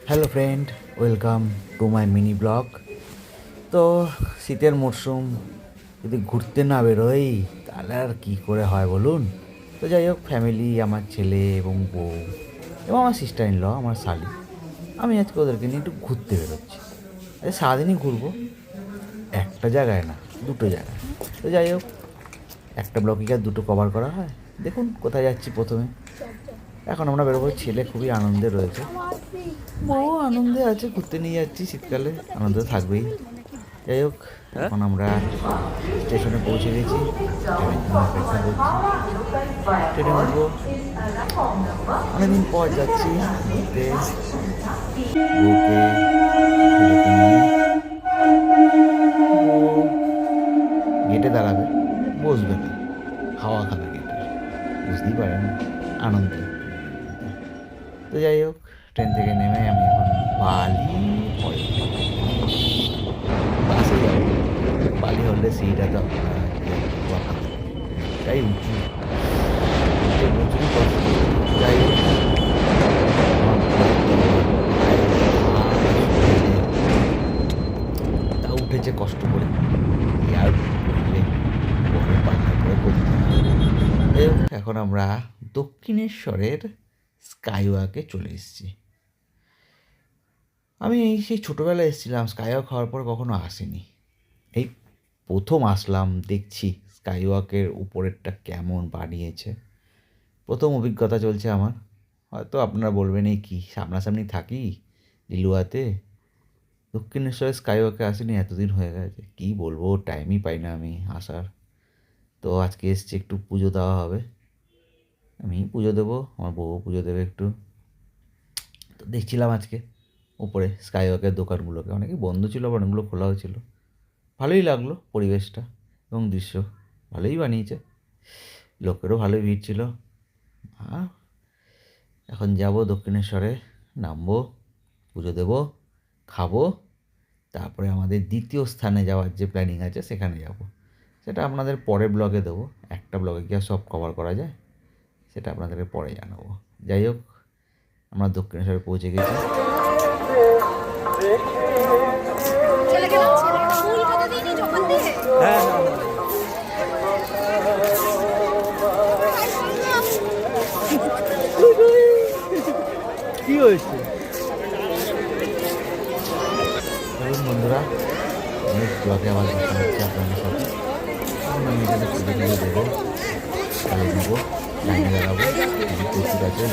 Hello friend, welcome to my mini blog. তো শীতের মরশুম, যদি ঘুরতে না বেরোই তাহলে আর কী করে হয় বলুন। তো যাই হোক, ফ্যামিলি, আমার ছেলে এবং বউ এবং আমার সিস্টার ইন ল, আমার শালি, আমি আজকে ওদেরকে নিয়ে একটু ঘুরতে বেরোচ্ছি। আজ সারাদিনই ঘুরবো, একটা জায়গায় না, দুটো জায়গায়। তো যাই হোক, একটা ব্লগে কি আর দুটো কভার করা হয়? দেখুন কোথায় যাচ্ছি প্রথমে। এখন আমরা বেরোবো, ছেলে খুবই আনন্দে রয়েছে, বউ আনন্দে আছে, ঘুরতে নিয়ে যাচ্ছি, শীতকালে আনন্দ থাকবেই। যাই হোক, এখন আমরা স্টেশনে পৌঁছে গেছি, ট্রেনের জন্য অপেক্ষা করছি, ট্রেনে উঠবো। অনেকদিন পর যাচ্ছি ঘুরতে, বউকে ছেলেকে নিয়ে। বউ গেটে দাঁড়াবে, বসবে না, হাওয়া খাবে গেটে, বুঝতেই পারেন আনন্দে। তো যাই হোক, ট্রেন থেকে নেমে আমি এখন বালি বাসে যাবো। বালি হলে সিটটা তো তাই উঁচু, উঠতে প্রচুর কষ্ট। যাই হোক, আমার তা উঠেছে কষ্ট করে, আর করলে পরে পাল্লা করে করতে হবে। যাই হোক, এখন আমরা দক্ষিণেশ্বরের স্কাইওয়াকে চলে এসেছি। আমি সেই ছোটোবেলায় এসেছিলাম, স্কাইওয়াক হওয়ার পর কখনো আসিনি, এই প্রথম আসলাম, দেখছি স্কাইওয়াকের উপরেরটা কেমন বানিয়েছে, প্রথম অভিজ্ঞতা চলছে আমার। হয়তো আপনারা বলবেন এই কী, সামনাসামনি থাকি লিলুয়াতে, দক্ষিণেশ্বরের স্কাইওয়াকে আসিনি, এতদিন হয়ে গেছে, কী বলবো, টাইমই পাই না আমি আসার। তো আজকে এসছি, একটু পুজো দেওয়া হবে, আমি পুজো দেবো, আমার বউ পুজো দেবে একটু। তো দেখছিলাম আজকে উপরে স্কাইওয়াকের দোকানগুলোকে, অনেকেই বন্ধ ছিল, আবার অনেকগুলো খোলাও ছিল। ভালোই লাগলো পরিবেশটা এবং দৃশ্য, ভালোই বানিয়েছে, লোকেরও ভালোই ভিড় ছিল। আর এখন যাব দক্ষিণেশ্বরে, নামবো, পুজো দেবো, খাবো, তারপরে আমাদের দ্বিতীয় স্থানে যাওয়ার যে প্ল্যানিং আছে সেখানে যাব। সেটা আপনাদের পরের ব্লগে দেবো, একটা ব্লগে কি আর সব কভার করা যায়, সেটা আপনাদেরকে পরে জানাবো। যাই হোক, আমরা দক্ষিণেশ্বরে পৌঁছে গেছি। হ্যাঁ, কি হয়েছে বলুন বন্ধুরা, নেক্সট ব্লগে আবার দেখা হচ্ছে আপনাদের সাথে। এখন আমি এখানে পুজো টুজো দেবো, খাইয়ে নেবো, লাইনে দাঁড়াবো, প্রচুর আছে,